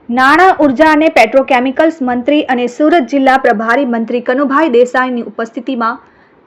નાણાં, ઉર્જા અને પેટ્રોકેમિકલ્સ મંત્રી અને સુરત જિલ્લા પ્રભારી મંત્રી કનુભાઈ દેસાઈની ઉપસ્થિતિમાં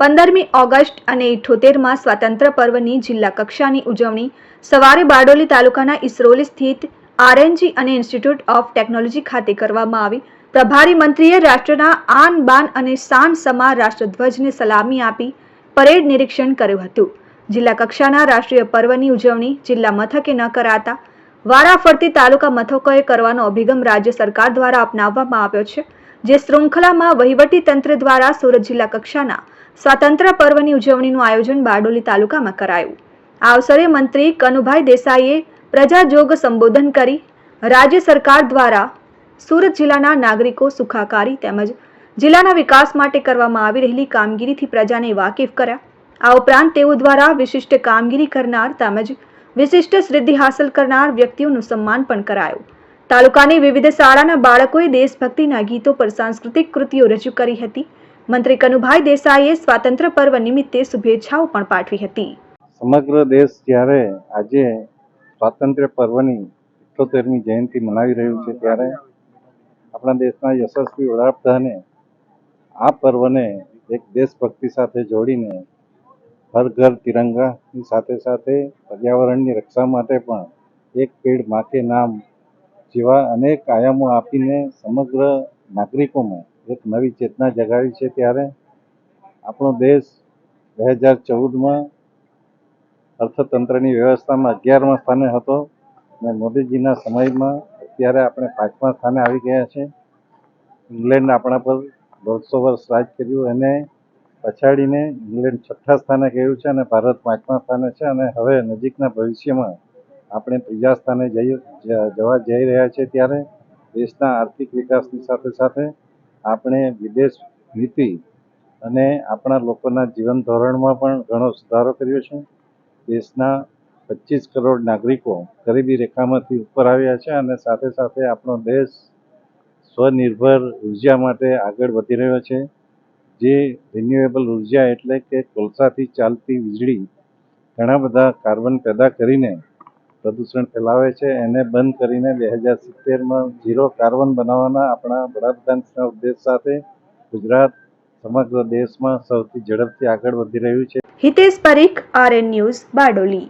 15મી ઓગસ્ટ અને 78માં સ્વાતંત્ર્ય પર્વની જિલ્લા કક્ષાની ઉજવણી સવારે બારડોલી તાલુકાના ઇસરોલી સ્થિત આરએનજી અને ઇન્સ્ટિટ્યૂટ ઓફ ટેકનોલોજી ખાતે કરવામાં આવી। પ્રભારી મંત્રીએ રાષ્ટ્રના આન બાન અને શાન સમા રાષ્ટ્રધ્વજને સલામી આપી પરેડ નિરીક્ષણ કર્યું હતું। જિલ્લા કક્ષાના રાષ્ટ્રીય પર્વની ઉજવણી જિલ્લા મથકે ન કરાતા વારાફરતી તાલુકા મથકોએ કરવાનો અભિગમ રાજ્ય સરકાર દ્વારા અપનાવવામાં આવ્યો છે, જે શૃંખલામાં વહીવટી તંત્ર દ્વારા સુરત જિલ્લા કક્ષાના સ્વાતંત્ર્ય પર્વની ઉજવણીનું આયોજન બારડોલી તાલુકામાં કરાયું। આ અવસરે મંત્રી કનુભાઈ દેસાઈએ પ્રજાજોગ સંબોધન કરી રાજ્ય સરકાર દ્વારા સુરત જિલ્લાના નાગરિકો સુખાકારી તેમજ જિલ્લાના વિકાસ માટે કરવામાં આવી રહેલી કામગીરીથી પ્રજાને વાકેફ કર્યા। આ ઉપરાંત તેઓ દ્વારા વિશિષ્ટ કામગીરી કરનાર તેમજ વિશિષ્ટ સિદ્ધિ હાંસલ કરનાર વ્યક્તિઓનું સન્માન પણ કરાયું। તાલુકાની વિવિધ શાળાના બાળકોએ દેશભક્તિના ગીતો પર સાંસ્કૃતિક કૃતિઓ રજૂ કરી હતી। મંત્રી કનુભાઈ દેસાઈએ સ્વાતંત્ર્ય પર્વ નિમિત્તે શુભેચ્છાઓ પણ પાઠવી હતી। સમગ્ર દેશ જ્યારે આજે સ્વાતંત્ર્ય પર્વની 78મી જયંતિ મનાવી રહ્યું છે ત્યારે આપણા દેશના યશસ્વી વડાપ્રધાને આ પર્વને એક દેશભક્તિ સાથે જોડીને હર ઘર તિરંગાની સાથે સાથે પર્યાવરણની રક્ષા માટે પણ એક પેડ માં કે નામ જેવા અનેક આયામો આપીને સમગ્ર નાગરિકોમાં એક નવી ચેતના જગાવી છે। ત્યારે આપણો દેશ 2014માં અર્થતંત્રની વ્યવસ્થામાં 11મા સ્થાને હતો અને મોદીજીના સમયમાં અત્યારે આપણે 5મા સ્થાને આવી ગયા છે। ઇંગ્લેન્ડ આપણા પર 150 વર્ષ રાજ કર્યું અને પછાડીને ઇંગ્લેન્ડ 6થા સ્થાને ગયું છે અને ભારત 5મા સ્થાને છે અને હવે નજીકના ભવિષ્યમાં આપણે 3જા સ્થાને જવા જઈ રહ્યા છે। ત્યારે દેશના આર્થિક વિકાસની સાથે સાથે આપણે વિદેશ નીતિ અને આપણા લોકોના જીવન ધોરણમાં પણ ઘણો સુધારો કર્યો છે। દેશના 25 કરોડ નાગરિકો ગરીબી રેખામાંથી ઉપર આવ્યા છે અને સાથે સાથે આપણો દેશ સ્વનિર્ભર ઉર્જા માટે આગળ વધી રહ્યો છે। જે રિન્યુએબલ ઉર્જા એટલે કે કોલસાથી ચાલતી વીજળી ઘણા બધા કાર્બન પેદા કરીને પ્રદૂષણ ફેલાવે છે, એને બંધ કરીને 2070માં 0 કાર્બન બનાવવાના આપણા વડાપ્રધાનના ઉદ્દેશ સાથે ગુજરાત સમગ્ર દેશમાં સૌથી ઝડપથી આગળ વધી રહ્યું છે। Hitesh Parikh, RN news, Bardoli.